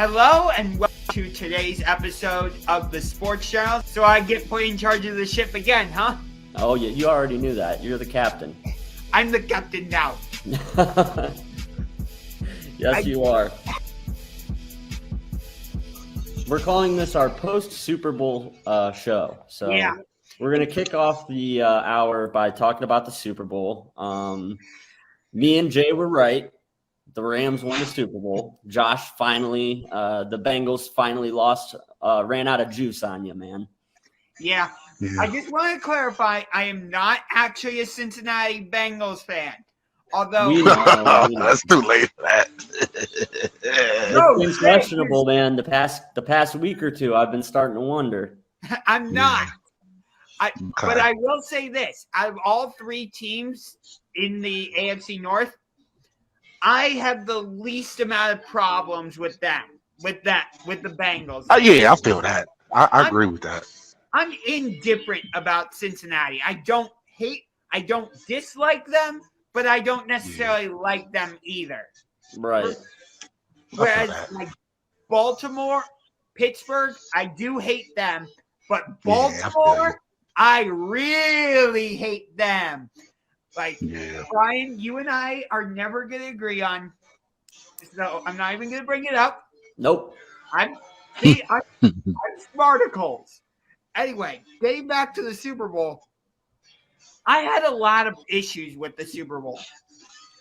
Hello and welcome to today's episode of the Sports Journal. So I get put in charge of the ship again, huh? Oh, yeah, you already knew that. You're the captain. I'm the captain now. Yes, you are. We're calling this our post-Super Bowl show. So Yeah. We're going to kick off the hour by talking about the Super Bowl. Me and Jay were right. The Rams won the Super Bowl. Josh finally, the Bengals finally lost, ran out of juice on you, man. Yeah. I just want to clarify, I am not actually a Cincinnati Bengals fan. Although We know. That's too late for that. It's been questionable, man. The past week or two, I've been starting to wonder. I'm not. Okay. But I will say this. Out of all three teams in the AFC North, I have the least amount of problems with them, with the Bengals. Yeah, I feel that. I agree with that. I'm indifferent about Cincinnati. I don't dislike them, but I don't necessarily like them either. Right. Whereas like Baltimore, Pittsburgh, I do hate them, but Baltimore, I really hate them. Like, Bryan, you and I are never going to agree on, so I'm not even going to bring it up. Nope. I'm smarticles. Anyway, getting back to the Super Bowl, I had a lot of issues with the Super Bowl.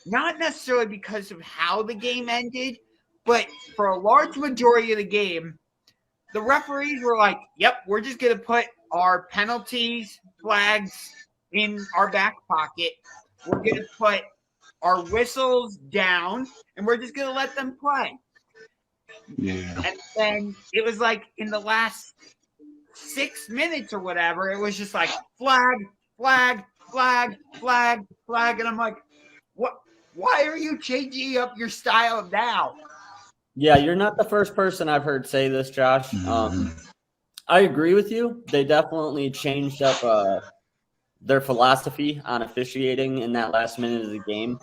Not necessarily because of how the game ended, but for a large majority of the game, the referees were like, yep, we're just going to put our penalties, flags in our back pocket. We're going to put our whistles down, and we're just going to let them play. Yeah. And then it was like in the last 6 minutes or whatever, it was just like flag, flag, flag, flag, flag. And I'm like, what? Why are you changing up your style now? Yeah, you're not the first person I've heard say this, Josh. I agree with you. They definitely changed up their philosophy on officiating in that last minute of the game.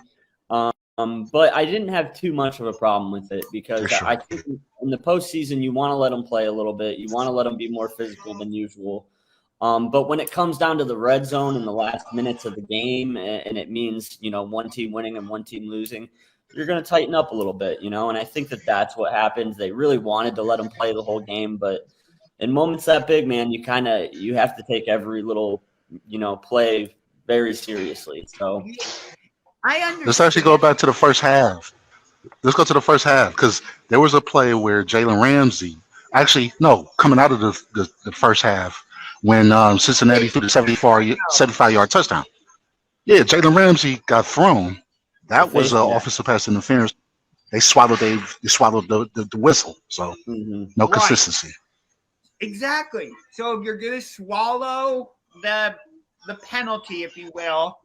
But I didn't have too much of a problem with it because I think in the postseason, you want to let them play a little bit. You want to let them be more physical than usual. But when it comes down to the red zone in the last minutes of the game, and it means, one team winning and one team losing, you're going to tighten up a little bit, and I think that that's what happened. They really wanted to let them play the whole game, but in moments that big, man, you have to take every little, play very seriously. So I understand. Let's actually go back to the first half. Let's go to the first half because there was a play where Jalen Ramsey, coming out of the first half when Cincinnati threw the 75-yard touchdown. Yeah, Jalen Ramsey got thrown. That was an offensive pass interference. They swallowed the whistle. So no consistency. Exactly. So if you're going to swallow the penalty, if you will,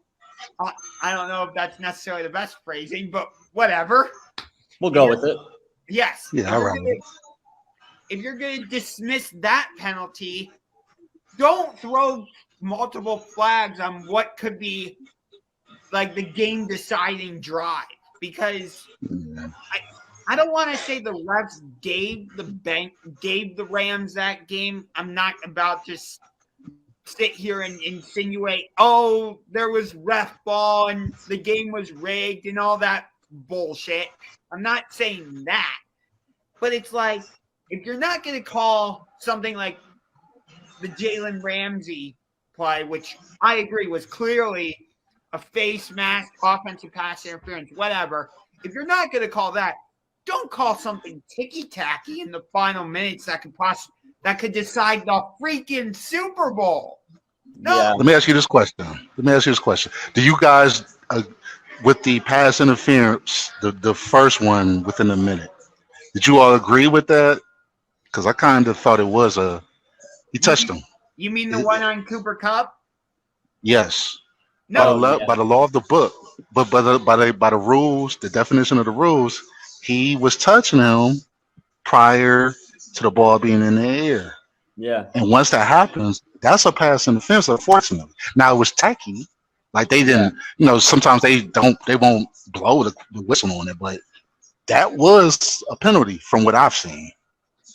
I don't know if that's necessarily the best phrasing, but whatever. We'll go with it. Yes. Yeah, if you're going to dismiss that penalty, don't throw multiple flags on what could be like the game deciding drive, because I don't want to say the refs gave the Rams that game. I'm not about to sit here and insinuate, there was ref ball and the game was rigged and all that bullshit. I'm not saying that. But it's like, if you're not going to call something like the Jalen Ramsey play, which I agree was clearly a face mask, offensive pass interference, whatever. If you're not going to call that, don't call something ticky-tacky in the final minutes that could decide the freaking Super Bowl. No. Yeah. Let me ask you this question. Do you guys, with the pass interference, the first one within a minute, did you all agree with that? Because I kind of thought it was he touched him. You mean the one on Cooper Kupp? Yes. No. By the law of the book, but by the rules, the definition of the rules, he was touching him prior to the ball being in the air. Yeah. And once that happens, that's a pass interference, unfortunately. Now it was tacky. Like they didn't, sometimes they won't blow the whistle on it, but that was a penalty from what I've seen.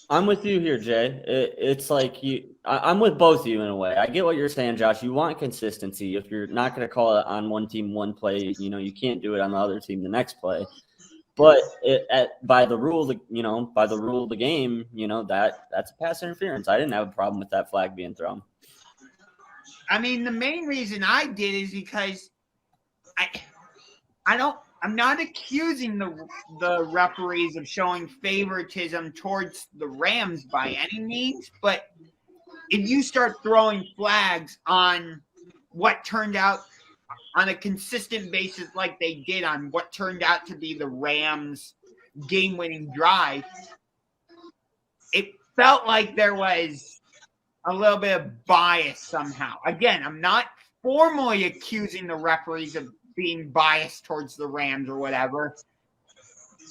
I'm with you here, Jay. It's like I'm with both of you in a way. I get what you're saying, Josh. You want consistency. If you're not going to call it on one team one play, you can't do it on the other team the next play. But by the rule of the game, that's a pass interference. I didn't have a problem with that flag being thrown. I mean, the main reason I did is because I'm not accusing the referees of showing favoritism towards the Rams by any means, but if you start throwing flags on what turned out on a consistent basis like they did on what turned out to be the Rams' game-winning drive, it felt like there was a little bit of bias somehow. Again, I'm not formally accusing the referees of being biased towards the Rams or whatever,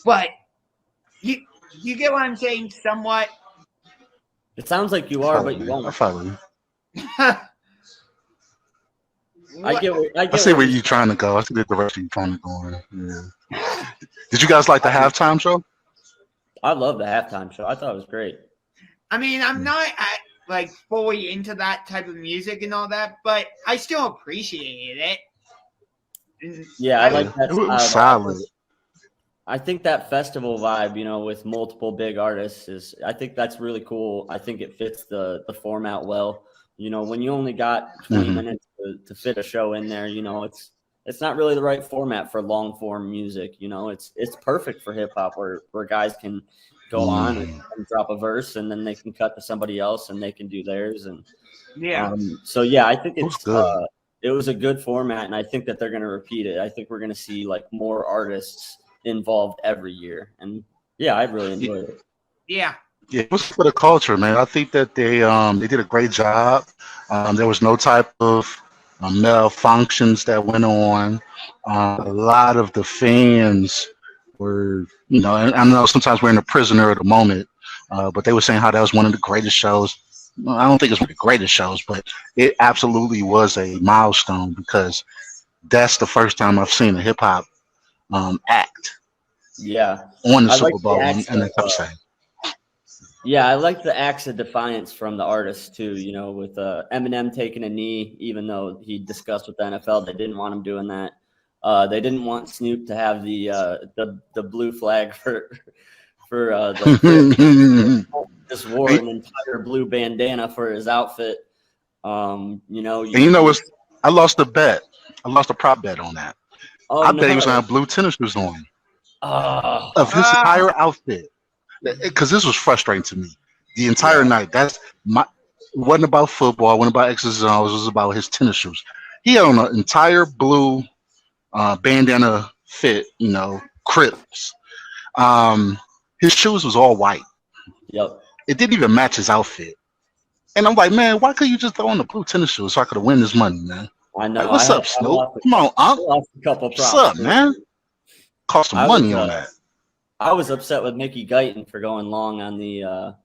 but you get what I'm saying somewhat? It sounds like you are, but you won't. I follow you. I see where you're trying to go. I see the direction you're trying to go in. Yeah. Did you guys like the halftime show? I love the halftime show. I thought it was great. I mean, I'm not fully into that type of music and all that, but I still appreciated it. Yeah, I like that. It was solid. I think that festival vibe, with multiple big artists I think that's really cool. I think it fits the format well. When you only got 20 minutes to fit a show in there, it's not really the right format for long form music. It's perfect for hip hop where guys can go on and drop a verse and then they can cut to somebody else and they can do theirs. And I think it's good. It was a good format, and I think that they're going to repeat it. I think we're going to see more artists involved every year, and I really enjoyed it. Yeah, it was for the culture, man. I think that they did a great job. There was no type of malfunctions that went on. A lot of the fans were, and I know sometimes we're in a prisoner of the moment, but they were saying how that was one of the greatest shows. Well, I don't think it's one of the greatest shows, but it absolutely was a milestone because that's the first time I've seen a hip hop act. Yeah, on the Super Bowl and the upside. Yeah, I like the acts of defiance from the artists too. With Eminem taking a knee, even though he discussed with the NFL, they didn't want him doing that. They didn't want Snoop to have the blue flag for just wore an entire blue bandana for his outfit. I lost a bet. I lost a prop bet on that. I bet he was gonna have blue tennis shoes on of his entire outfit. Because this was frustrating to me the entire night. It wasn't about football. It wasn't about X's and O's. It was about his tennis shoes. He had on an entire blue bandana fit, Crips. His shoes was all white. Yep. It didn't even match his outfit. And I'm like, man, why couldn't you just throw on the blue tennis shoes so I could have won this money, man? I know. What's up, Snoop? Come on, lost a couple props. What's up, man? Cost some money on that. I was upset with Mickey Guyton for going long on the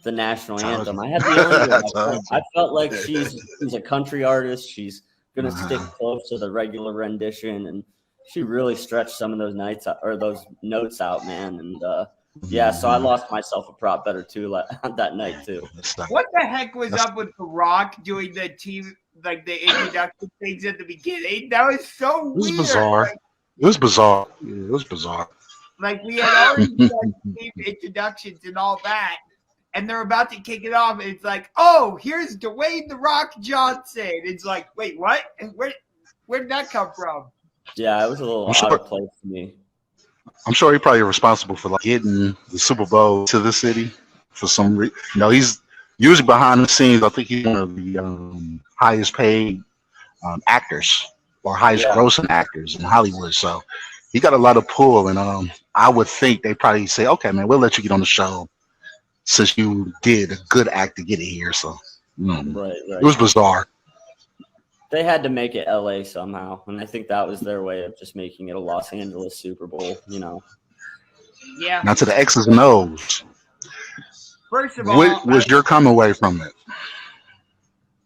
national anthem. I had the I felt like she's a country artist. She's gonna stick close to the regular rendition, and she really stretched some of those those notes out, man. And so I lost myself a prop better too that night too. What the heck was up with The Rock doing the team the introduction things at the beginning? That was so weird. It was bizarre. It was bizarre. Yeah, it was bizarre. Like, we had already done team introductions and all that, and they're about to kick it off, and it's like, oh, here's Dwayne The Rock Johnson. It's like, wait, what? Where did that come from? Yeah, it was a little out of place to me. I'm sure he's probably responsible for getting the Super Bowl to the city for some reason. He's usually behind the scenes. I think he's one of the highest paid actors or highest grossing actors in Hollywood. So he got a lot of pull, and I would think they probably say, okay, man, we'll let you get on the show since you did a good act to get it here. So right. It was bizarre. They had to make it LA somehow, and I think that was their way of just making it a Los Angeles Super Bowl, Yeah. Now to the X's and O's. First of all, what was your come away from it?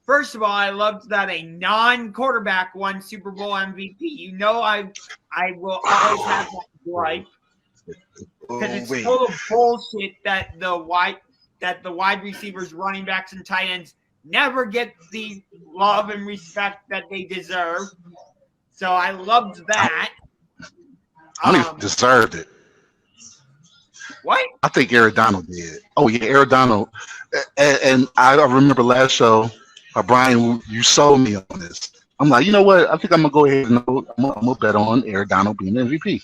First of all, I loved that a non-quarterback won Super Bowl MVP. I will always have that gripe because it's full of bullshit that the wide receivers, running backs, and tight ends never get the love and respect that they deserve. So I loved that. I don't even deserved it. What? I think Aaron Donald did. Oh yeah, Aaron Donald. And I remember last show, Bryan, you sold me on this. I'm like, you know what? I think I'm gonna go ahead and I'm gonna bet on Aaron Donald being MVP.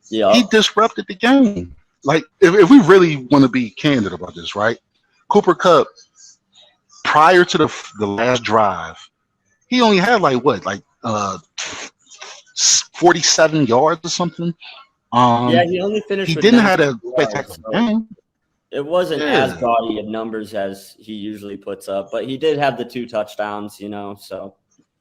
Yeah, He disrupted the game. Like, if we really want to be candid about this, right? Cooper Kupp, prior to the last drive, he only had like 47 yards or something. yeah, he only finished. He with didn't have a 19 spectacular yards, so game. it wasn't Yeah. as gaudy of numbers as he usually puts up, but he did have the 2 touchdowns, so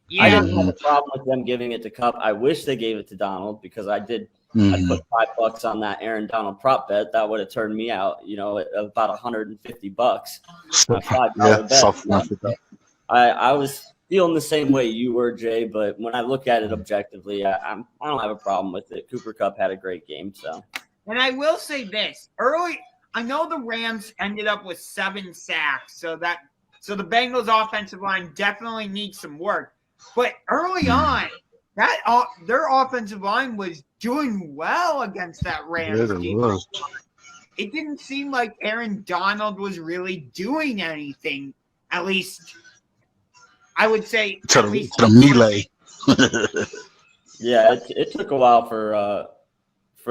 Yeah. I didn't have a problem with them giving it to Kupp. I wish they gave it to Donald because I put $5 on that Aaron Donald prop bet. That would have turned me out, at about $150. A $5 bet. So, I was feeling the same way you were, Jay, but when I look at it objectively, I don't have a problem with it. Cooper Kupp had a great game, so. And I will say this early. I know the Rams ended up with 7 sacks, so the Bengals offensive line definitely needs some work. But early on, their offensive line was doing well against that Rams team. It didn't seem like Aaron Donald was really doing anything. At least, I would say, to the melee. Yeah, it took a while for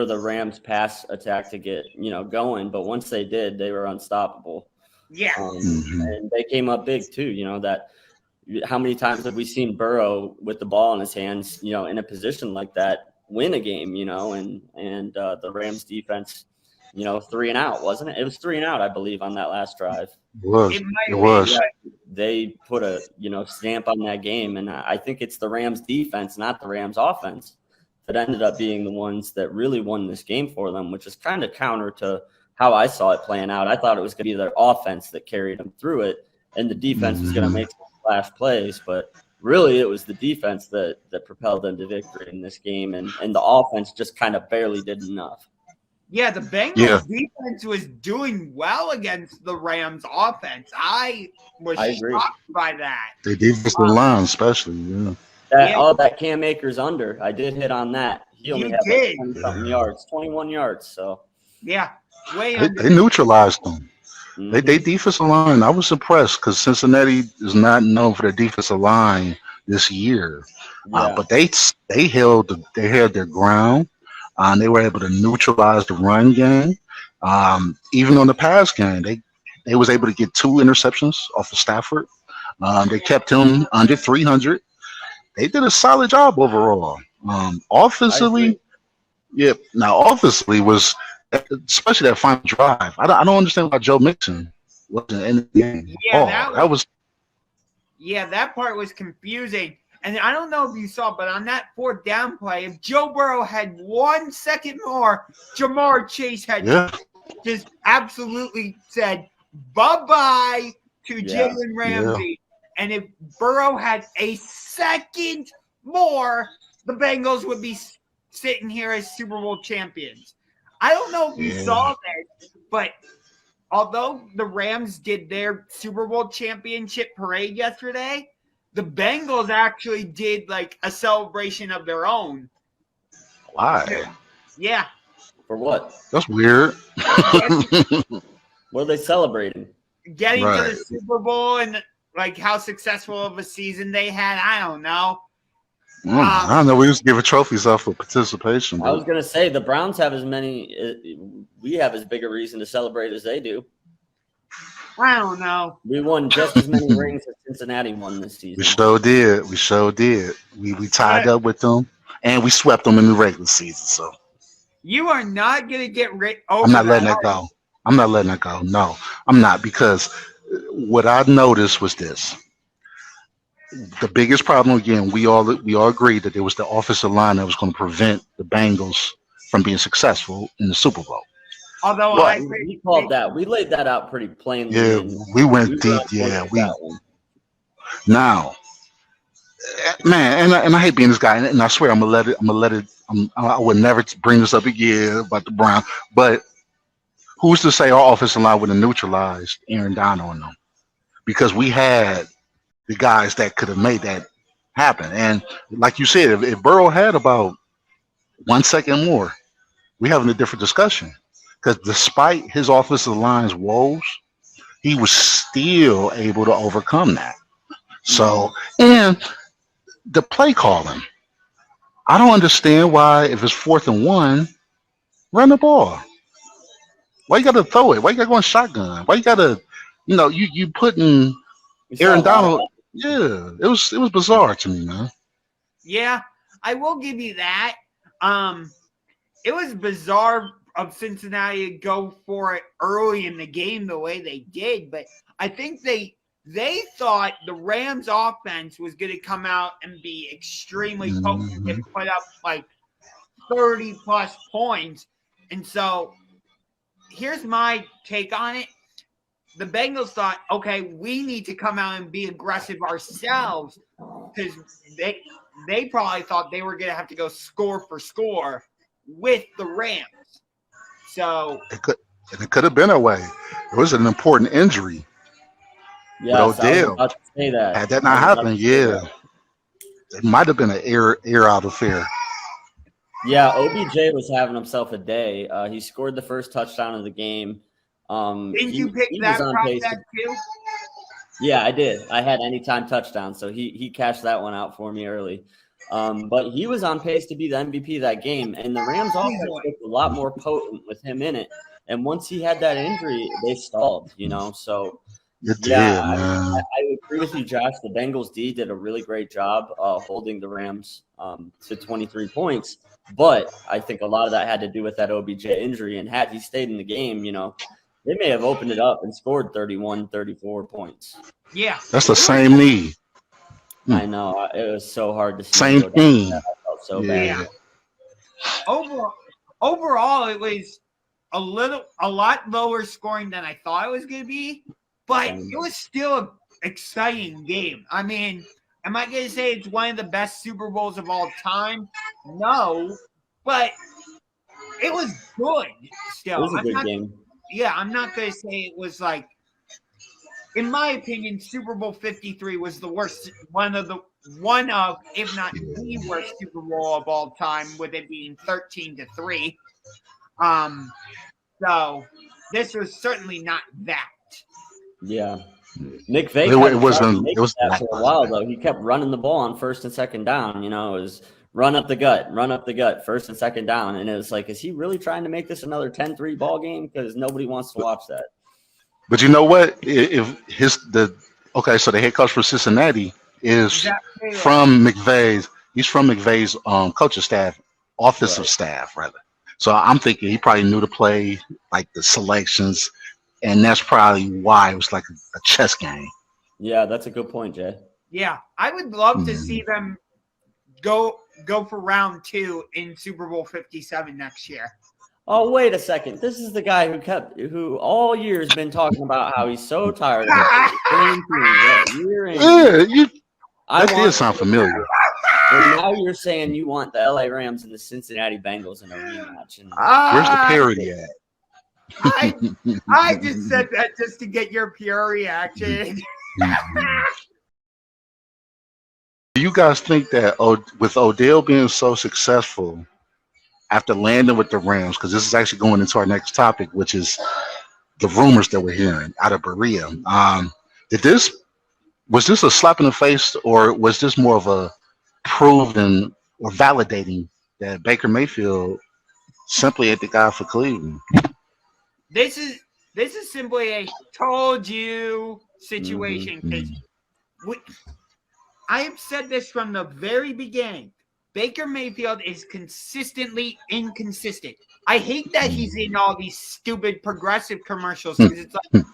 the Rams pass attack to get going, but once they did, they were unstoppable. Yeah, and they came up big too. That how many times have we seen Burrow with the ball in his hands, in a position like that, win a game, and the Rams defense, 3 and out, wasn't it? It was 3 and out, I believe, on that last drive. It was. Yeah, they put a stamp on that game, and I think it's the Rams defense, not the Rams offense, that ended up being the ones that really won this game for them, which is kind of counter to how I saw it playing out. I thought it was going to be their offense that carried them through it, and the defense was going to make some flash plays, but really it was the defense that propelled them to victory in this game, and the offense just kind of barely did enough. Yeah, the Bengals defense was doing well against the Rams offense. I was shocked by that. The defensive line, especially, yeah. That Cam Akers under, I did hit on that. He only had 20-something yards, 21 yards. So yeah, way under. They neutralized them. Mm-hmm. They defensive line. I was impressed because Cincinnati is not known for their defensive line this year, but they held their ground. They were able to neutralize the run game. Even on the pass game, they was able to get 2 interceptions off of Stafford. They kept him under 300. They did a solid job overall. Offensively, offensively was, especially that final drive. I don't understand why Joe Mixon wasn't in the game. Yeah, that part was confusing. And I don't know if you saw, but on that 4th down play, if Joe Burrow had 1 second more, Jamar Chase had just absolutely said bye-bye to Jalen Ramsey. And if Burrow had a second more, the Bengals would be sitting here as Super Bowl champions. I don't know if you saw that, but although the Rams did their Super Bowl championship parade yesterday, the Bengals actually did like a celebration of their own. Why? Yeah. For what? That's weird. What are they celebrating? Getting to the Super Bowl and like how successful of a season they had. I don't know. I don't know. We used to give trophies out for participation. I was going to say the Browns have as many. We have as big a reason to celebrate as they do. I don't know. We won just as many rings as Cincinnati won this season. We sure did. We tied up with them, and we swept them in the regular season. So you are not going to get rid. I'm not letting that go. I'm not letting that go. No, I'm not, because what I noticed was this. The biggest problem, again, we all agreed that it was the offensive line that was going to prevent the Bengals from being successful in the Super Bowl. Although we called that, we laid that out pretty plainly. Yeah, we went deep. Yeah, now, man, and I hate being this guy, and I swear I'm gonna let it I would never bring this up again about the Browns, but who's to say our offensive line would have neutralized Aaron Donald on them? Because we had the guys that could have made that happen. And like you said, if Burrow had about 1 second more, we having a different discussion. Because despite his offensive line's woes, he was still able to overcome that. So, and the play calling, I don't understand why, if it's 4th and 1, run the ball. Why you got to throw it? Why you got to go in shotgun? Why you got to, you putting Aaron Donald? Yeah, it was bizarre to me, man. Yeah, I will give you that. It was bizarre of Cincinnati to go for it early in the game the way they did, but I think they thought the Rams offense was going to come out and be extremely potent and put up like 30 plus points. And so here's my take on it. The Bengals thought, okay, we need to come out and be aggressive ourselves, because they probably thought they were going to have to go score for score with the Rams. So it could have been a way. It was an important injury. Yeah, Odell, I was about to say that. had that not happened, yeah, it might have been an air out affair. Yeah, OBJ was having himself a day. He scored the first touchdown of the game. didn't you pick that prospect too? Yeah, I did. I had anytime touchdown, so he cashed that one out for me early. But he was on pace to be the MVP of that game, and the Rams offense looked a lot more potent with him in it. And once he had that injury, they stalled, So I agree with you, Josh. The Bengals D did a really great job holding the Rams to 23 points. But I think a lot of that had to do with that OBJ injury. And had he stayed in the game, they may have opened it up and scored 31, 34 points. Yeah. That's the same knee. I know. It was so hard to see. Same thing. I felt so bad. Overall, it was a lot lower scoring than I thought it was going to be, but it was still an exciting game. I mean, am I going to say it's one of the best Super Bowls of all time? No, but it was good still. It was a good game. Yeah, I'm not going to say it was like, in my opinion, Super Bowl 53 was the worst, one of, if not the worst Super Bowl of all time, with it being 13-3. So this was certainly not that. Yeah. McVay It was for a while though. He kept running the ball on first and second down. It was run up the gut, first and second down, and it was like, is he really trying to make this another 10-3 ball game? Because nobody wants to watch that. But you know what? So the head coach for Cincinnati is from McVay's. He's from McVay's coaching staff, offensive staff rather. So I'm thinking he probably knew the play, like the selections, and that's probably why it was like a chess game. Yeah, that's a good point, Jay. Yeah, I would love to see them go for round 2 in Super Bowl 57 next year. Oh, wait a second. This is the guy who all year has been talking about how he's so tired of it. That did sound familiar. And now you're saying you want the LA Rams and the Cincinnati Bengals in a rematch. Where's the parody at? I just said that just to get your pure reaction. Do you guys think that with Odell being so successful after landing with the Rams, because this is actually going into our next topic, which is the rumors that we're hearing out of Berea, was this a slap in the face, or was this more of a proving or validating that Baker Mayfield simply ain't the guy for Cleveland? This is simply a told you situation. I have said this from the very beginning. Baker Mayfield is consistently inconsistent. I hate that he's in all these stupid progressive commercials, because it's like,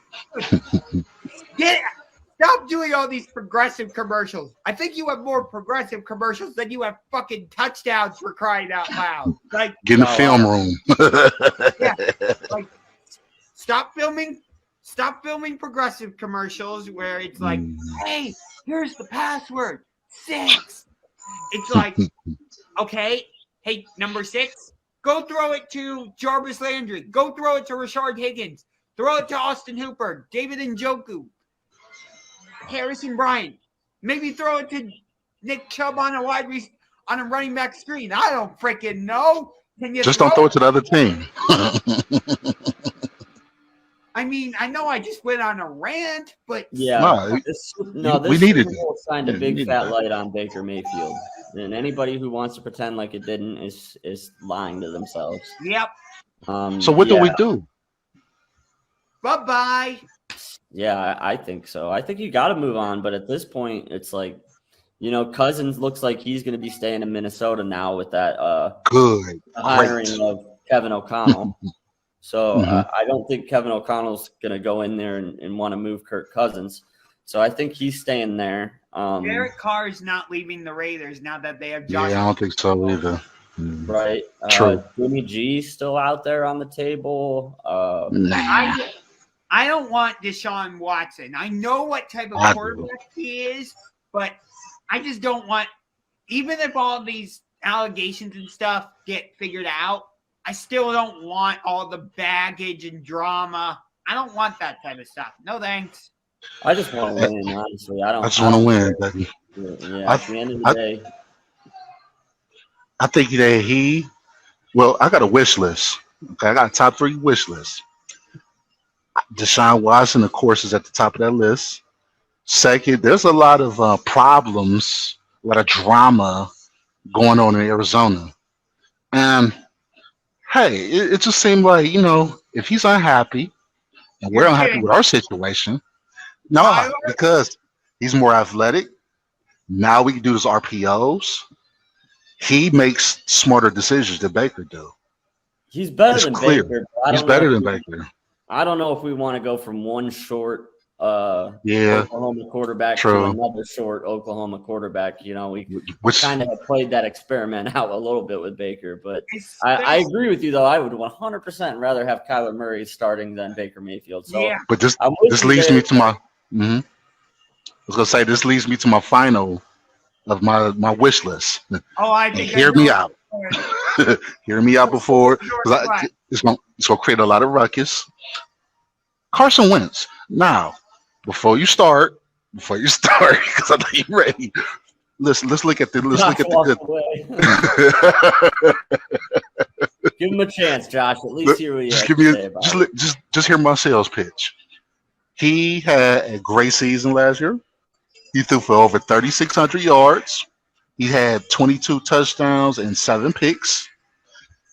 stop doing all these progressive commercials. I think you have more progressive commercials than you have fucking touchdowns, for crying out loud. Like, get in the film room. Like, stop filming progressive commercials where it's like, hey, here's the password, 6. It's like, okay, Hey, number 6, go throw it to Jarvis Landry. Go throw it to Rashard Higgins. Throw it to Austin Hooper, David Njoku, Harrison Bryant. Maybe throw it to Nick Chubb on a running back screen. I don't freaking know. Can you Just don't throw it to the other team. I mean, I know I just went on a rant, but yeah, we needed Super Bowl shined a big fat light on Baker Mayfield, and anybody who wants to pretend like it didn't is lying to themselves. Yep. So what do we do? Bye-bye. Yeah, I think so. I think you got to move on, but at this point, it's like, Cousins looks like he's going to be staying in Minnesota now with that good hiring of Kevin O'Connell. So I don't think Kevin O'Connell's going to go in there and want to move Kirk Cousins. So I think he's staying there. Derek Carr is not leaving the Raiders now that they have Josh. Yeah, I don't think so either. Right. True. Jimmy G's still out there on the table. Nah. I don't want Deshaun Watson. I know what type of quarterback he is, but I just don't want, even if all these allegations and stuff get figured out, I still don't want all the baggage and drama. I don't want that type of stuff. No thanks. I just want to win, honestly. I just want to win, baby. Yeah, at the end of the day. I think that I got a wish list. Okay, I got a top 3 wish list. Deshaun Watson, of course, is at the top of that list. Second, there's a lot of problems, a lot of drama going on in Arizona. And, hey, it just seemed like, if he's unhappy and we're unhappy with our situation, because he's more athletic, now we can do his RPOs. He makes smarter decisions than Baker do. He's better than Baker. He's better than Baker. I don't know if we want to go from one short Oklahoma quarterback to another short Oklahoma quarterback. We kind of have played that experiment out a little bit with Baker. But I agree with you, though. I would 100% rather have Kyler Murray starting than Baker Mayfield. So, but this leads me to my I was going to say, this leads me to my final of my wish list. Oh, I think hear me out. Hear me out before, because it's going to create a lot of ruckus. Carson Wentz. Now, before you start, because I know you're ready. Let's look at the good. Give him a chance, Josh. At least hear what just hear my sales pitch. He had a great season last year. He threw for over 3,600 yards. He had 22 touchdowns and 7 picks.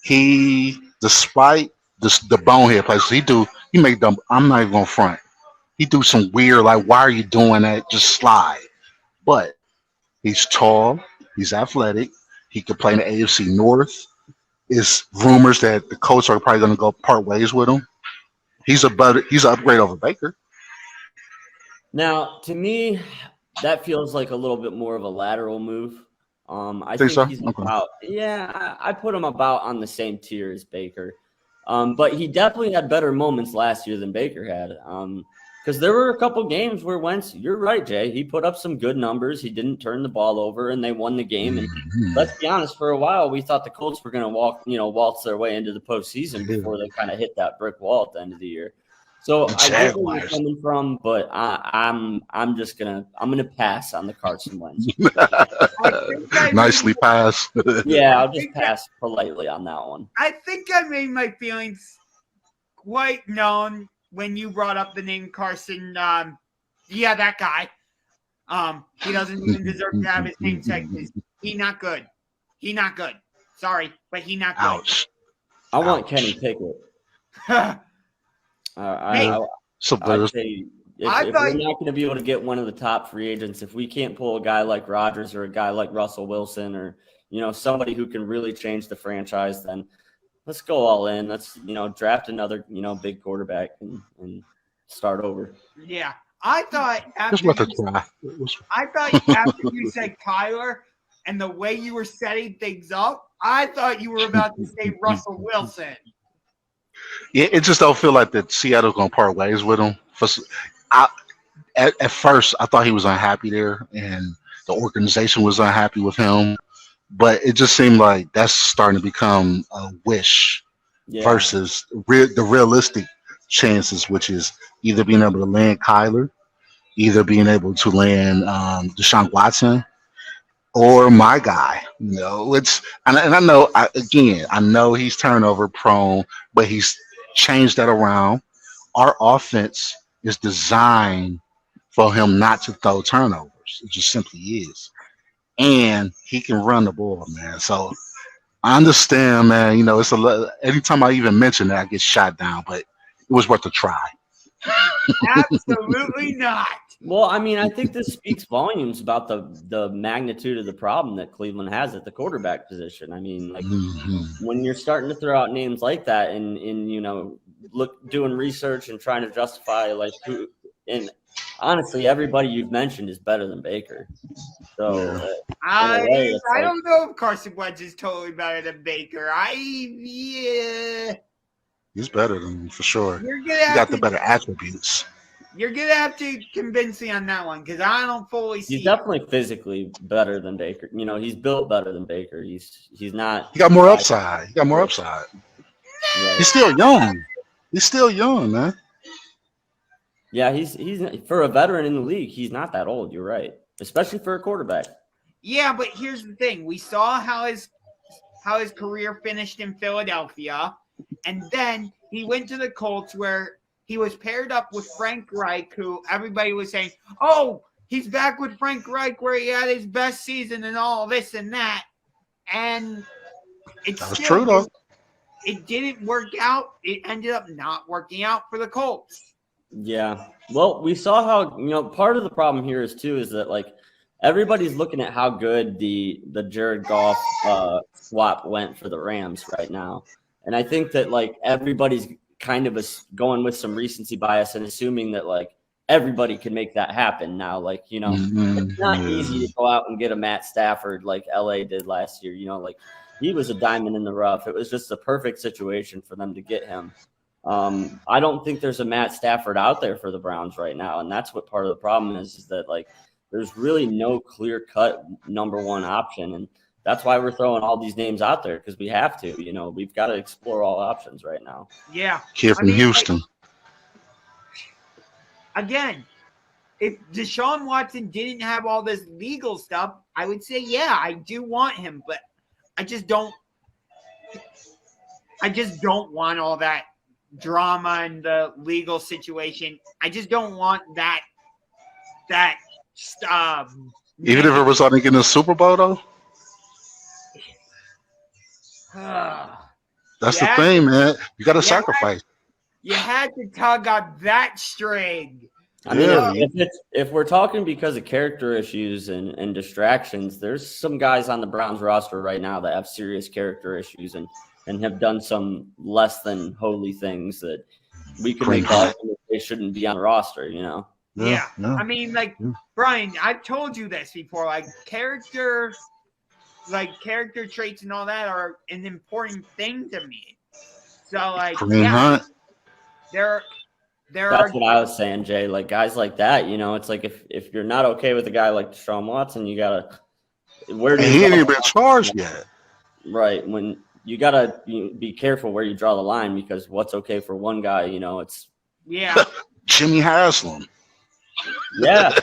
He, despite the bonehead plays he make them. I'm not even gonna front. He do some weird, like, why are you doing that? Just slide. But he's tall. He's athletic. He could play in the AFC North. It's rumors that the Colts are probably going to go part ways with him. He's an upgrade over Baker. Now, to me, that feels like a little bit more of a lateral move. I think so? He's about, I put him about on the same tier as Baker. But he definitely had better moments last year than Baker had. Because there were a couple games where Wentz, you're right, Jay, he put up some good numbers. He didn't turn the ball over, and they won the game. And let's be honest, for a while, we thought the Colts were going to waltz their way into the postseason before they kind of hit that brick wall at the end of the year. So I get where you're coming from, but I'm gonna pass on the Carson Wentz. Nicely pass. Yeah, I'll just pass politely on that one. I think I made my feelings quite known when you brought up the name Carson. That guy. He doesn't even deserve to have his name said. He not good. He not good. Sorry, but he not good. Ouch. I want Kenny Pickett. I'd say if we're not going to be able to get one of the top free agents, if we can't pull a guy like Rodgers or a guy like Russell Wilson or somebody who can really change the franchise, then let's go all in. Let's draft another big quarterback and start over. Yeah, I thought after you said Kyler and the way you were setting things up, I thought you were about to say Russell Wilson. Yeah, it just don't feel like that Seattle's gonna part ways with him. At first, I thought he was unhappy there, and the organization was unhappy with him. but it just seemed like that's starting to become a wish Yeah. versus the realistic chances, which is either being able to land Kyler, either being able to land Deshaun Watson, or my guy. It's and I know I know he's turnover prone, but he's changed that around. Our offense is designed for him not to throw turnovers. It just simply is, and he can run the ball, man. So I understand, man. It's a lot. Anytime I even mention that, I get shot down, but it was worth a try. Absolutely not. Well, I mean, I think this speaks volumes about the magnitude of the problem that Cleveland has at the quarterback position. I mean, like when you're starting to throw out names like that and doing research and trying to justify like who, and honestly, everybody you've mentioned is better than Baker. So I don't know if Carson Wentz is totally better than Baker. He's better than him for sure. He got the better attributes. You're gonna have to convince me on that one because I don't fully see. He's definitely physically better than Baker. He's built better than Baker. He's not. He got more upside. Yeah. He's still young. He's still young, man. Yeah, he's for a veteran in the league. He's not that old. You're right, especially for a quarterback. Yeah, but here's the thing: we saw how his career finished in Philadelphia, and then he went to the Colts where he was paired up with Frank Reich, who everybody was saying, "Oh, he's back with Frank Reich where he had his best season and all this and that." And that was true, though. It didn't work out. It ended up not working out for the Colts. Yeah. Well, we saw how, part of the problem here is that like everybody's looking at how good the Jared Goff swap went for the Rams right now. And I think that like everybody's kind of going with some recency bias and assuming that like everybody can make that happen now. Like, it's not easy to go out and get a Matt Stafford like LA did last year. Like he was a diamond in the rough. It was just the perfect situation for them to get him. I don't think there's a Matt Stafford out there for the Browns right now. And that's what part of the problem is that like there's really no clear cut number one option. And that's why we're throwing all these names out there because we have to. We've got to explore all options right now. Yeah. Kid from Houston. Again, if Deshaun Watson didn't have all this legal stuff, I would say, yeah, I do want him. But I just don't want all that drama and the legal situation. I just don't want that stuff. Even if it resulted in a Super Bowl, though? That's the thing, man. You got to sacrifice. You had to tug on that string. I mean, if we're talking because of character issues and distractions, there's some guys on the Browns roster right now that have serious character issues and have done some less than holy things that we can make arguments they shouldn't be on the roster, Yeah. I mean, like, Bryan, I've told you this before. Like, character traits and all that are an important thing to me. So, like, that's what I was saying, Jay. Like guys like that, it's like if you're not okay with a guy like Deshaun Watson, you gotta he ain't even been charged yet. Right. When you gotta be careful where you draw the line because what's okay for one guy, it's Jimmy Haslam. Yeah.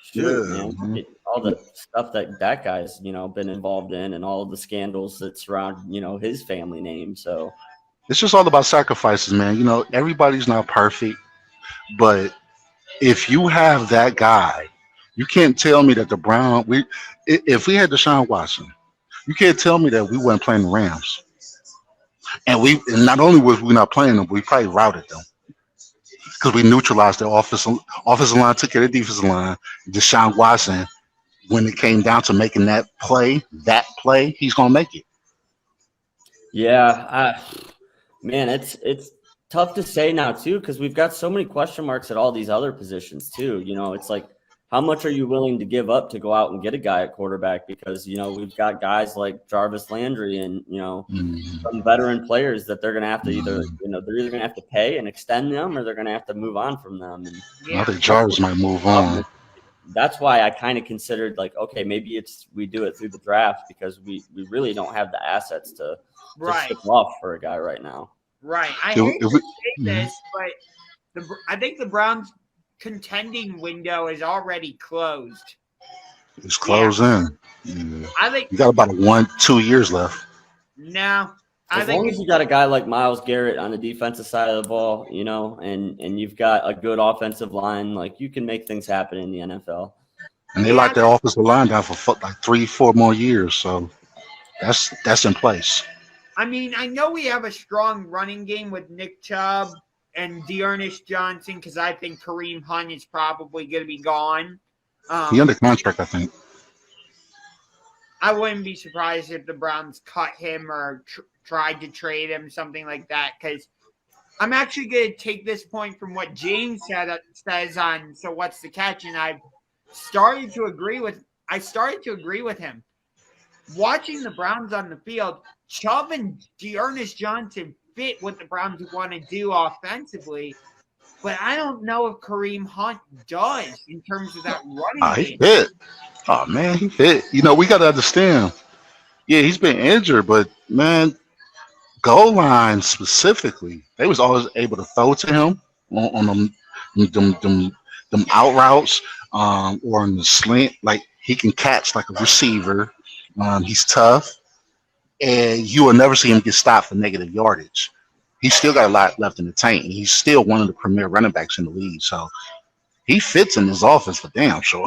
Sure, man. All the stuff that guy's been involved in and all of the scandals that surround his family name. So it's just all about sacrifices, man. Everybody's not perfect, but if you have that guy, you can't tell me that if we had Deshaun Watson, you can't tell me that we weren't playing the Rams. And not only was we not playing them, we probably routed them because we neutralized their offensive line, took care of the defensive line. Deshaun Watson, when it came down to making that play, he's gonna make it. Yeah, man, it's tough to say now too because we've got so many question marks at all these other positions too. It's like how much are you willing to give up to go out and get a guy at quarterback? Because we've got guys like Jarvis Landry and some veteran players that they're gonna have to they're either gonna have to pay and extend them or they're gonna have to move on from them. And I think Jarvis might move on. that's why I kind of considered like, okay, maybe we do it through the draft because we really don't have the assets to ship off for a guy right now. Right. I hate to say this, but I think the Browns' contending window is already closed. It's closing. Yeah. I think you got about 1-2 years left. No. As long as you got a guy like Myles Garrett on the defensive side of the ball, you know, and you've got a good offensive line, like you can make things happen in the NFL. And they locked their offensive line down for like 3-4 more years, so that's in place. I mean, I know we have a strong running game with Nick Chubb and Dearness Johnson because I think Kareem Hunt is probably going to be gone. He's under contract, I think. I wouldn't be surprised if the Browns cut him or tried to trade him, something like that, because I'm actually going to take this point from what James says on So What's the Catch, and I started to agree with him. Watching the Browns on the field, Chubb and Dearness Johnson fit what the Browns want to do offensively, but I don't know if Kareem Hunt does in terms of that running game. He fit. Oh, man, he fit. You know, we got to understand. Yeah, he's been injured, but, man, goal line specifically, they was always able to throw to him on them out routes or on the slant. Like, he can catch like a receiver. He's tough. And you will never see him get stopped for negative yardage. He's still got a lot left in the tank. He's still one of the premier running backs in the league. So he fits in this offense for damn sure.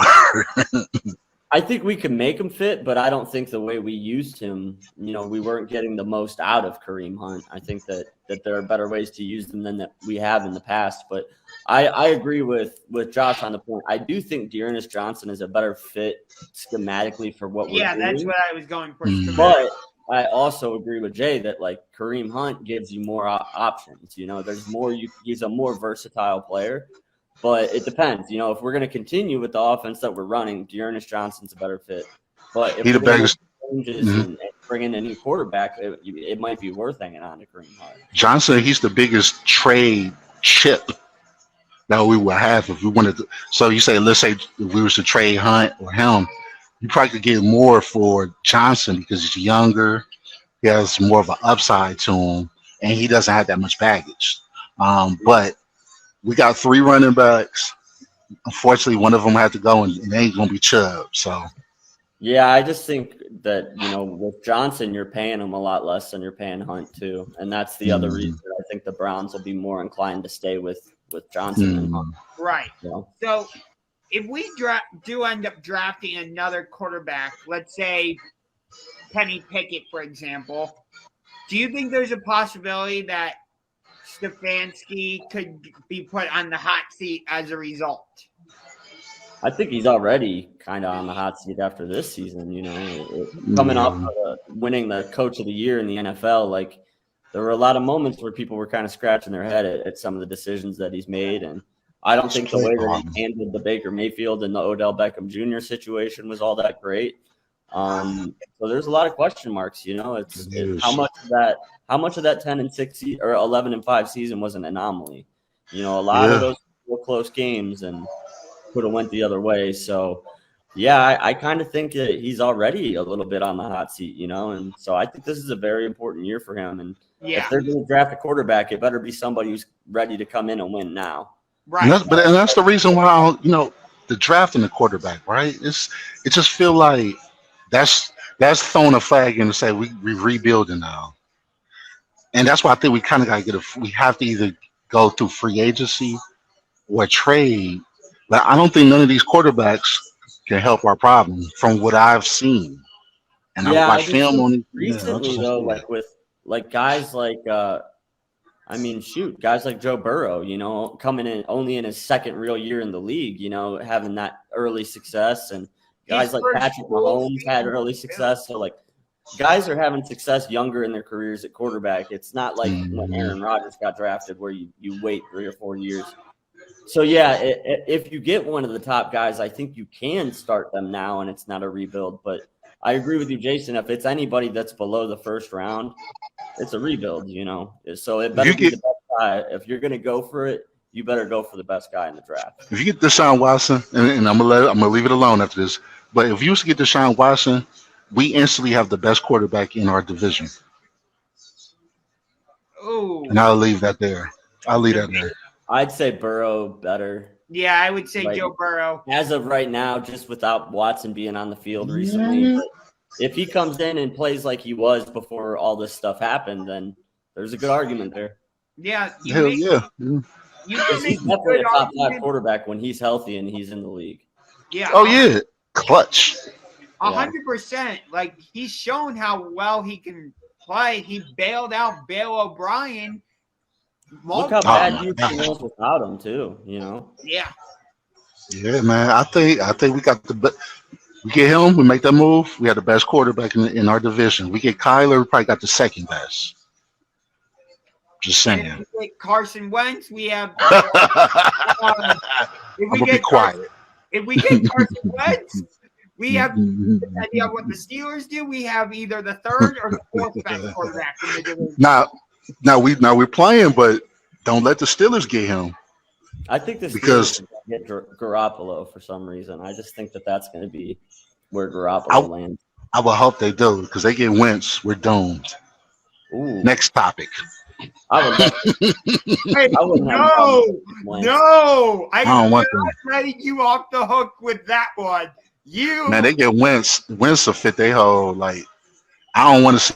I think we can make him fit, but I don't think the way we used him, you know, we weren't getting the most out of Kareem Hunt. I think that there are better ways to use them than that we have in the past. But I agree with Josh on the point. I do think Dearness Johnson is a better fit schematically for what we're doing. Yeah, that's what I was going for. But I also agree with Jay that like Kareem Hunt gives you more options. You know, there's more. He's a more versatile player. But it depends. You know, if we're going to continue with the offense that we're running, Dearness Johnson's a better fit. But if we're going to make changes and bring in a new quarterback, it might be worth hanging on to Kareem Hunt. Johnson, he's the biggest trade chip that we would have if we wanted to. So you say, let's say if we were to trade Hunt or him, you probably could get more for Johnson because he's younger. He has more of an upside to him, and he doesn't have that much baggage. But we got 3 running backs. Unfortunately, one of them had to go, and it ain't going to be Chubb. So, yeah, I just think that, you know, with Johnson, you're paying him a lot less than you're paying Hunt, too. And that's the other reason I think the Browns will be more inclined to stay with Johnson and Hunt. Right. So if we do end up drafting another quarterback, let's say Kenny Pickett, for example, do you think there's a possibility that Stefanski could be put on the hot seat as a result? I think he's already kind of on the hot seat after this season, you know, coming off of winning the Coach of the Year in the NFL. Like, there were a lot of moments where people were kind of scratching their head at some of the decisions that he's made. And I don't think the way that he handled the Baker Mayfield and the Odell Beckham Jr. situation was all that great. So there's a lot of question marks, you know. It's how much of that 10-6 or 11-5 season was an anomaly. You know, a lot of those were close games and could have went the other way. So, yeah, I kind of think that he's already a little bit on the hot seat, you know. And so I think this is a very important year for him. And if they're going to draft a quarterback, it better be somebody who's ready to come in and win now. Right. And that's the reason why, you know, the drafting the quarterback, right? It just feel like that's throwing a flag in to say we're rebuilding now. And that's why I think we kind of got to we have to either go through free agency or trade. But I don't think none of these quarterbacks can help our problem from what I've seen. And I watch film on it recently, though, like with guys like guys like Joe Burrow, you know, coming in only in his second real year in the league, you know, having that early success, and guys like Patrick Mahomes had early success. So like guys are having success younger in their careers at quarterback. It's not like when Aaron Rodgers got drafted where you wait 3 or 4 years. So, yeah, if you get one of the top guys, I think you can start them now, and it's not a rebuild. But I agree with you, Jason. If it's anybody that's below the first round, it's a rebuild, you know. So it better be the best guy. If you're going to go for it, you better go for the best guy in the draft. If you get Deshaun Watson, and I'm gonna leave it alone after this, but if you used to get Deshaun Watson, we instantly have the best quarterback in our division. Oh, And I'll leave that there. I'll leave that there. I'd say Burrow better. yeah, I would say Like, Joe Burrow. As of right now, just without Watson being on the field recently. But if he comes in and plays like he was before all this stuff happened, then there's a good argument there. Yeah, Hell yeah. You can He's make a definitely a good top 5 argument. quarterback when he's healthy and he's in the league. Yeah. Oh yeah. Clutch. 100%. Like, he's shown how well he can play. He bailed out Bill O'Brien. Look how bad Houston was without him too, Yeah. Yeah, man. I think we got we get him, we make that move. We have the best quarterback in our division. We get Kyler, we probably got the second best. Just And saying. if we get Carson Wentz, we have. I'm If we gonna be get quiet. If we get Carson Wentz, we have idea what the Steelers do. We have either the third or the fourth best quarterback in the division. Now we're playing, but don't let the Steelers get him. I think this Because- get Garoppolo for some reason. I just think that's going to be where Garoppolo lands. I would hope they do because they get Wentz, we're doomed. Ooh, Next topic. I would love Hey, I wouldn't have a problem with Wentz. no, I don't want not letting you off the hook with that one. You, Man, they get Wentz. Wentz will fit their whole like. I don't want to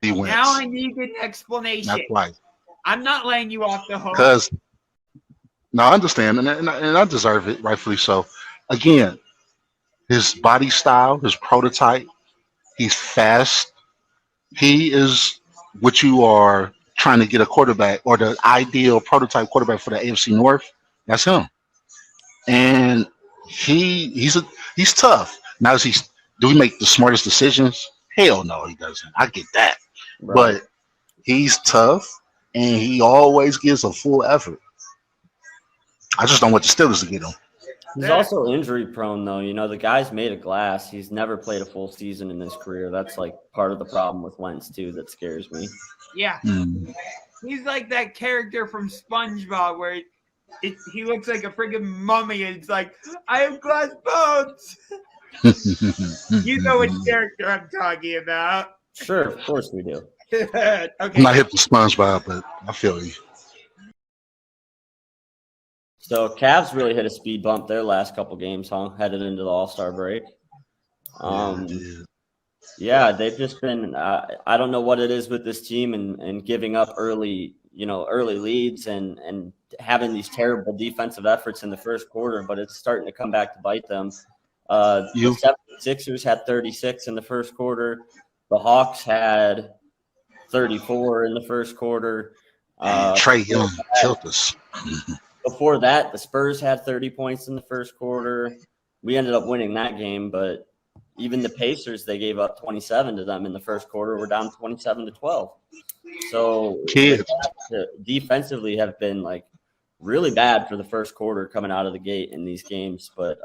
see Wentz. now I need an explanation. Not quite. I'm not letting you off the hook. Because no, I understand, and I deserve it, rightfully so. Again, his body style, his prototype, he's fast. He is what you are trying to get a quarterback or the ideal prototype quarterback for the AFC North. That's him, and he's tough. Now, do he make the smartest decisions? Hell no, he doesn't. I get that, Right. but he's tough, and he always gives a full effort. I just don't want the Steelers to get him. He's also injury prone, though. The guy's made of glass. He's never played a full season in his career. That's like part of the problem with Wentz, too, that scares me. Yeah, he's like that character from SpongeBob where he looks like a freaking mummy, and it's like, I have glass bones. You know which character I'm talking about. Sure, of course we do. Okay. I'm not hip to SpongeBob, but I feel you. So Cavs really hit a speed bump their last couple games, headed into the All-Star break. Yeah, they've just been I don't know what it is with this team and giving up early leads and having these terrible defensive efforts in the first quarter, but it's starting to come back to bite them. The 76ers had 36 in the first quarter. The Hawks had 34 in the first quarter. Trae Young killed us. Before that, the Spurs had 30 points in the first quarter. We ended up winning that game, but even the Pacers, they gave up 27 to them in the first quarter. We're down 27-12. So Kids. defensively have been like really bad for the first quarter coming out of the gate in these games. But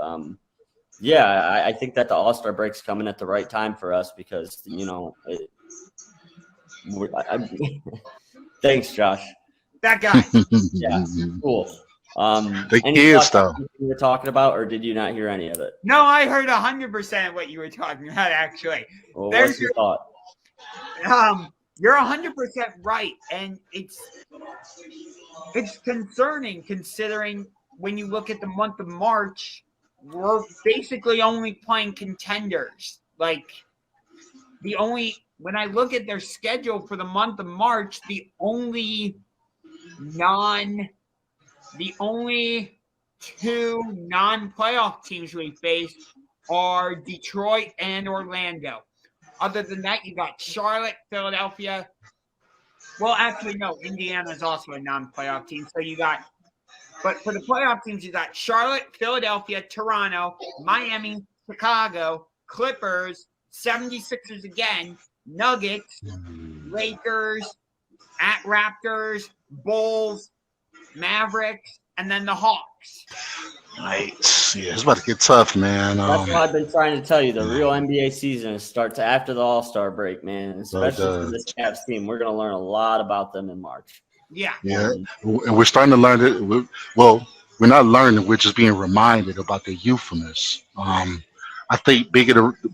yeah, I think that the All-Star break's coming at the right time for us because thanks, Josh. That guy. Yeah, cool. The any kids, thoughts though. you were talking about, or did you not hear any of it? No, I heard 100% what you were talking about, actually. Well, There's what's your your- thought? You're 100% right, and it's concerning considering when you look at the month of March, we're basically only playing contenders. Like, when I look at their schedule for the month of March, the only two non-playoff teams we face are Detroit and Orlando. Other than that, you got Charlotte, Philadelphia. Well, actually, no. Indiana's also a non-playoff team. But for the playoff teams, you got Charlotte, Philadelphia, Toronto, Miami, Chicago, Clippers, 76ers again, Nuggets, Lakers, at Raptors, Bulls, Mavericks, and then the Hawks. Nice. Yeah, it's about to get tough, man. That's what I've been trying to tell you. The real NBA season starts after the All-Star break, man. Especially for this Cavs team. We're going to learn a lot about them in March. Yeah. Yeah, and we're starting to learn that. Well, we're not learning; we're just being reminded about the youthfulness. I think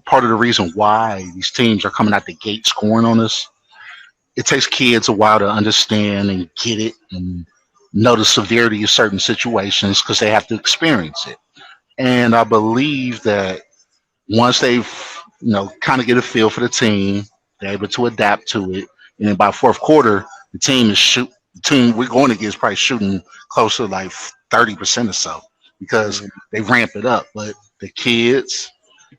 part of the reason why these teams are coming out the gate scoring on us, it takes kids a while to understand and get it and know the severity of certain situations because they have to experience it. And I believe that once they've, kind of get a feel for the team, they're able to adapt to it. And then by fourth quarter, the team we're going against probably shooting close to like 30% or so because Mhm. they ramp it up. But the kids,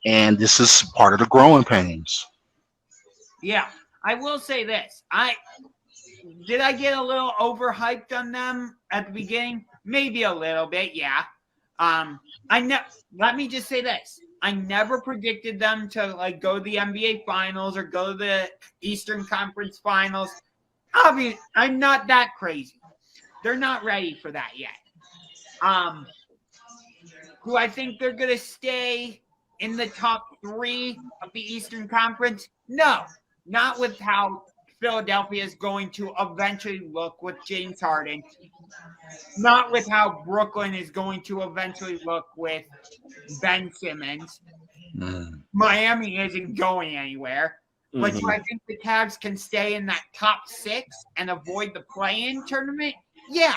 and this is part of the growing pains. Yeah. I will say this. I get a little overhyped on them at the beginning? Maybe a little bit, yeah. Let me just say this. I never predicted them to like go to the NBA finals or go to the Eastern Conference finals. Obviously, I'm not that crazy. They're not ready for that yet. Do I think they're gonna stay in the top 3 of the Eastern Conference? No, not with how Philadelphia is going to eventually look with James Harden. Not with how Brooklyn is going to eventually look with Ben Simmons. Mm. Miami isn't going anywhere. But do Mhm. I think the Cavs can stay in that top 6 and avoid the play-in tournament? Yeah.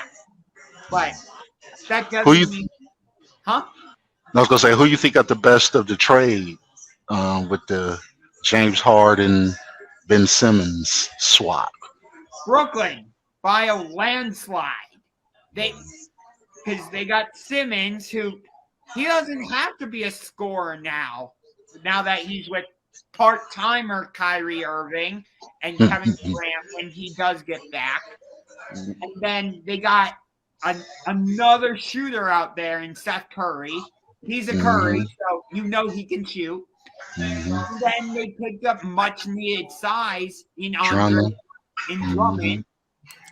But that Who doesn't you? mean, huh? I was gonna say who you think got the best of the trade with the James Harden, Ben Simmons swap. Brooklyn by a landslide. Because they got Simmons, who he doesn't have to be a scorer now. Now that he's with part-timer Kyrie Irving and Kevin Durant when he does get back. And then they got another shooter out there in Seth Curry. He's a Curry, so he can shoot. And then they picked up much needed size in Andre Drummond. and Drummond.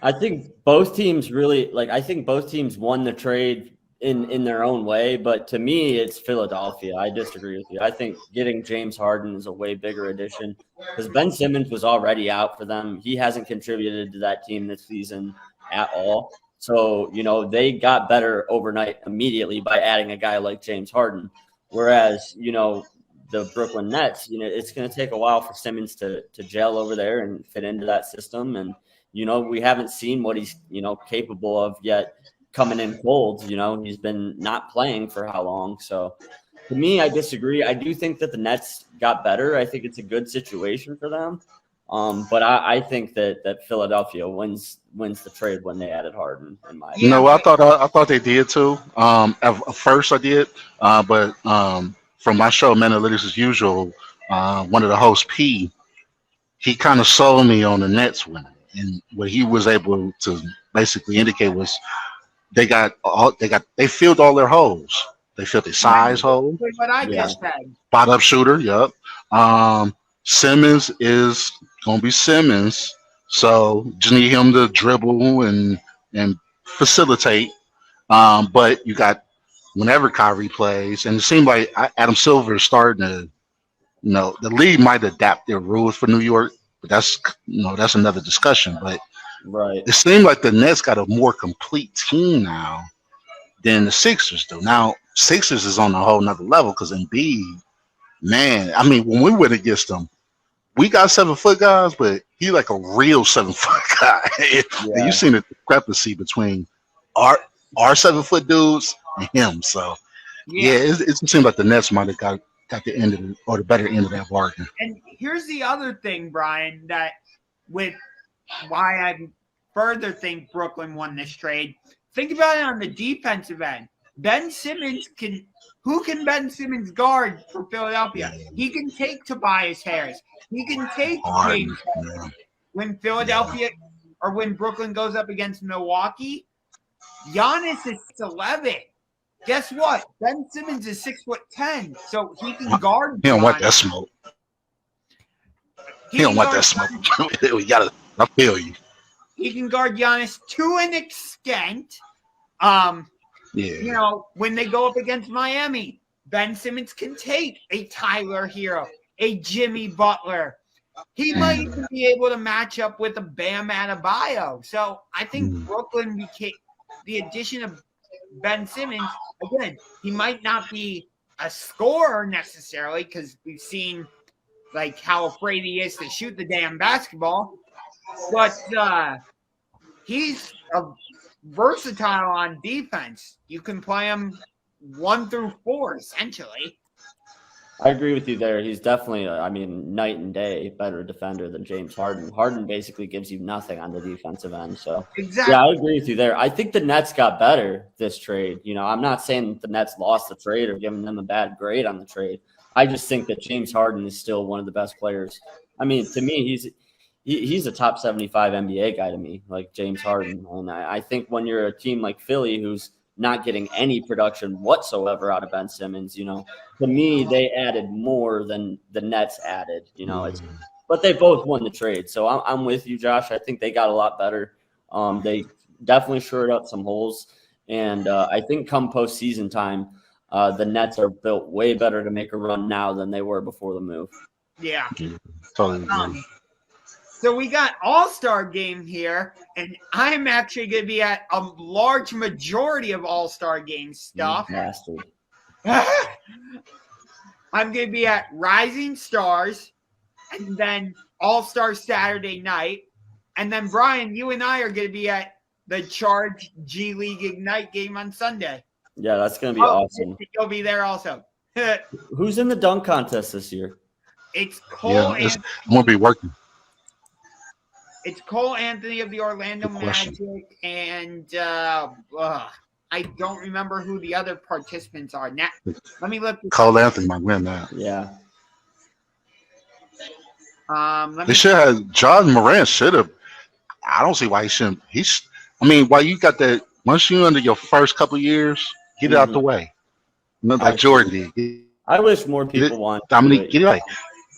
I think both teams really I think both teams won the trade in their own way, but to me it's Philadelphia. I disagree with you. I think getting James Harden is a way bigger addition because Ben Simmons was already out for them. He hasn't contributed to that team this season at all. So, they got better overnight immediately by adding a guy like James Harden. Whereas, the Brooklyn Nets, it's going to take a while for Simmons to gel over there and fit into that system. And we haven't seen what he's, capable of yet coming in cold. He's been not playing for how long. So to me, I disagree. I do think that the Nets got better. I think it's a good situation for them. But I think that Philadelphia wins the trade when they added Harden, in my opinion. No, I thought they did too. At first I did, but from my show, Men Analytics as usual, one of the hosts, he kind of sold me on the Nets winning, and what he was able to basically indicate was they filled all their holes. They filled their size hole, What I Yeah. just said. spot up shooter. Yep. Simmons is gonna be Simmons, so just need him to dribble and facilitate. But you got whenever Kyrie plays, and it seemed like Adam Silver is starting to, the league might adapt their rules for New York, but that's another discussion. But Right. it seemed like the Nets got a more complete team now than the Sixers do. Now, Sixers is on a whole nother level because Embiid, man, I mean, when we went against them, we got 7-foot guys, but he like a real 7-foot guy. And you seen the discrepancy between our 7-foot dudes and him. So yeah, it seems like the Nets might have got the end of the better end of that bargain. And here's the other thing, Brian, that with why I further think Brooklyn won this trade. Think about it on the defensive end. Ben Simmons who can Ben Simmons guard for Philadelphia? He can take Tobias Harris. He can take James Harden. When Philadelphia or when Brooklyn goes up against Milwaukee, Giannis is 6'11". Guess what? Ben Simmons is 6'10", so he can guard. He don't want that smoke. He don't want that smoke. I feel you. He can guard Giannis to an extent. When they go up against Miami, Ben Simmons can take a Tyler Hero, a Jimmy Butler, he might even be able to match up with a Bam Adebayo. So I think Brooklyn became the addition of Ben Simmons. Again, he might not be a scorer necessarily because we've seen like how afraid he is to shoot the damn basketball, but he's versatile on defense. You can play him 1 through 4 essentially. I agree with you there. He's definitely, night and day better defender than James Harden. Harden basically gives you nothing on the defensive end. So, Exactly. yeah, I agree with you there. I think the Nets got better this trade. I'm not saying that the Nets lost the trade or giving them a bad grade on the trade. I just think that James Harden is still one of the best players. I mean, to me, he's a top 75 NBA guy to me, like James Harden. And I think when you're a team like Philly who's not getting any production whatsoever out of Ben Simmons, to me, they added more than the Nets added, but they both won the trade. So I'm with you, Josh. I think they got a lot better. They definitely shored up some holes. And I think come postseason time, the Nets are built way better to make a run now than they were before the move. Yeah. Totally agree. So we got All-Star game here, and I'm actually going to be at a large majority of All-Star game stuff. Nasty. I'm going to be at Rising Stars, and then All-Star Saturday night. And then, Brian, you and I are going to be at the Charge G League Ignite game on Sunday. Yeah, that's going to be awesome. You'll be there also. Who's in the dunk contest this year? It's Cole. I'm going to be working. It's Cole Anthony of the Orlando Magic, and I don't remember who the other participants are. Now, let me look. Cole Anthony might win that. Yeah. They should have. John Morant should have. I don't see why he shouldn't. Why you got that? Once you under your first couple of years, get it out the way. Like Jordan did. I wish more people want. Dominique, get it right.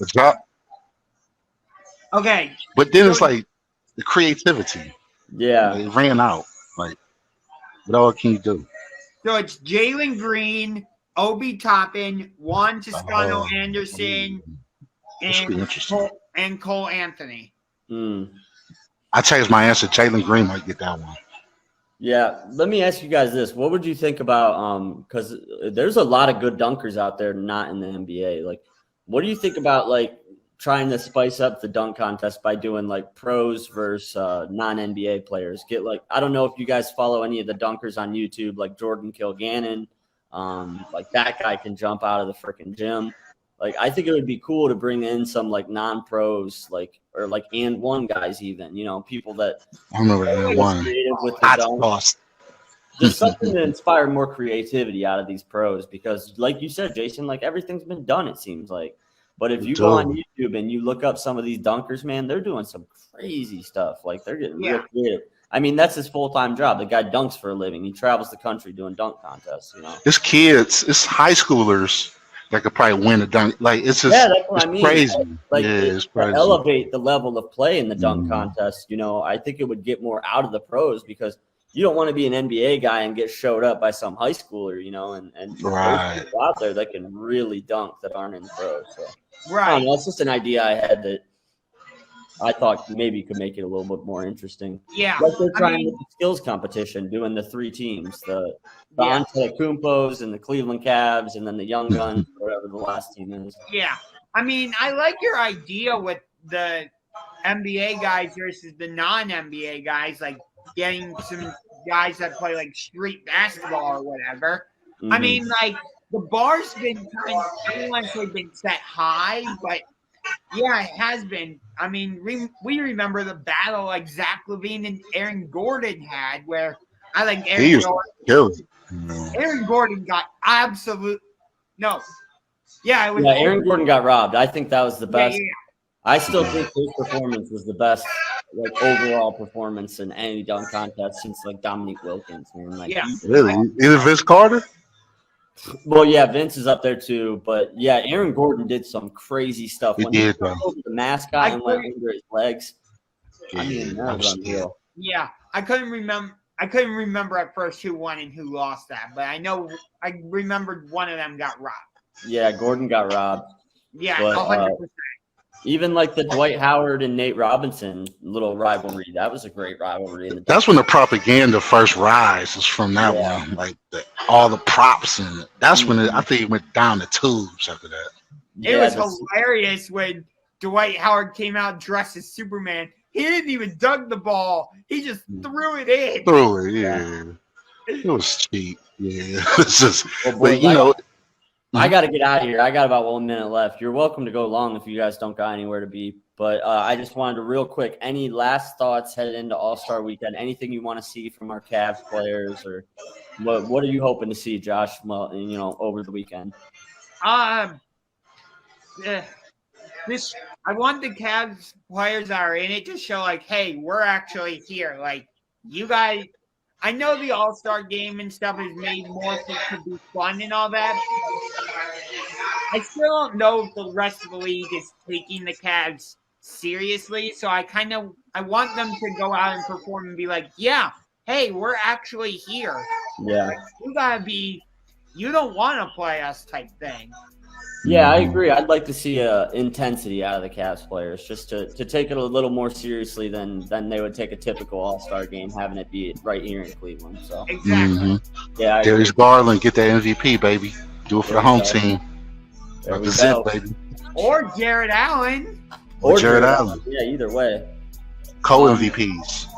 The job. Okay. But then it's like the creativity. Yeah. It ran out. Like, what all can you do? So it's Jalen Green, Obi Toppin, Juan Toscano Anderson, and Cole Anthony. I changed my answer. Jalen Green might get that one. Yeah. Let me ask you guys this. What would you think about because there's a lot of good dunkers out there not in the NBA. Like, what do you think about trying to spice up the dunk contest by doing pros versus non-NBA players? I don't know if you guys follow any of the dunkers on YouTube, like Jordan Kilgannon. That guy can jump out of the freaking gym. I think it would be cool to bring in some non-pros, or and one guys even, people that I remember that one. Creative with the dunk. Just something to inspire more creativity out of these pros, because like you said, Jason, everything's been done, it seems like. But if you go on YouTube and you look up some of these dunkers, man, they're doing some crazy stuff. They're getting real creative. That's his full-time job. The guy dunks for a living. He travels the country doing dunk contests, It's kids. It's high schoolers that could probably win a dunk. It's just that's what I mean. Crazy. It's crazy. To elevate the level of play in the dunk contest, I think it would get more out of the pros, because you don't want to be an NBA guy and get showed up by some high schooler, and right. There's people out there that can really dunk that aren't in the pros. So. Right. That's just an idea I had that I thought maybe could make it a little bit more interesting. Yeah. They're trying with the skills competition, doing the 3 teams, the Antetokounmpos and the Cleveland Cavs, and then the Young Guns, whatever the last team is. Yeah. I like your idea with the NBA guys versus the non-NBA guys, getting some guys that play street basketball or whatever. Mm-hmm. The bar's been been set high, but yeah, it has been. We remember the battle Zach LaVine and Aaron Gordon had, where I think Aaron Gordon got absolute no. Yeah, it was Aaron Gordon got robbed. I think that was the best. Yeah. I still think his performance was the best overall performance in any dunk contest since Dominique Wilkins. Really? Either Vince Carter? Well, yeah, Vince is up there too, but yeah, Aaron Gordon did some crazy stuff. He did, he over the mascot and went under his legs. That was unreal. Yeah, I couldn't remember at first who won and who lost that, but I remembered one of them got robbed. Yeah, Gordon got robbed. Yeah, but, 100%. Even like the Dwight Howard and Nate Robinson little rivalry. That was a great rivalry. That's when the propaganda first rises from that one. Like all the props and that's when I think it went down the tubes after that. It was hilarious when Dwight Howard came out dressed as Superman. He didn't even dunk the ball. He just threw it in. Threw it, yeah. It was cheap. Yeah. It's just, well, boy, but, you know. I got to get out of here. I got about 1 minute left. You're welcome to go long if you guys don't got anywhere to be. But I just wanted to real quick, any last thoughts headed into All-Star Weekend? Anything you want to see from our Cavs players, or what are you hoping to see, Josh? Well, over the weekend. I want the Cavs players that are in it to show like, hey, we're actually here. Like you guys. I know the All-Star game and stuff is made more to be fun and all that. I still don't know if the rest of the league is taking the Cavs seriously. So I want them to go out and perform and be like, yeah, hey, we're actually here. Yeah. Like, you don't want to play us type thing. Yeah, I agree. I'd like to see intensity out of the Cavs players, just to take it a little more seriously than they would take a typical All-Star game, having it be right here in Cleveland. So exactly. Yeah, Darius Garland, get that MVP, baby. Do it for the home team. Represent, baby. Or Jared Allen. Or Jared Allen. Yeah, either way. Co-MVPs.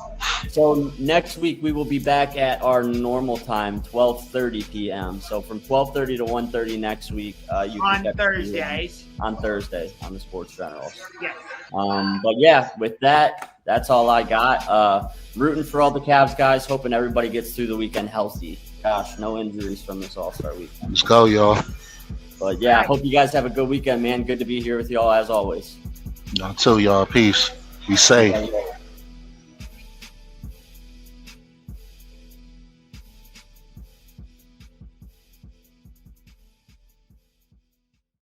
So next week we will be back at our normal time, 12:30 p.m. So from 12:30 to 1:30 next week, you on can Thursdays. On Thursday on the Sports Generals. Yeah. But yeah, with that, that's all I got. Rooting for all the Cavs guys. Hoping everybody gets through the weekend healthy. Gosh, no injuries from this All-Star weekend. Let's go, y'all. But yeah, I hope you guys have a good weekend, man. Good to be here with y'all as always. Y'all too, y'all. Peace. Be safe. Yeah,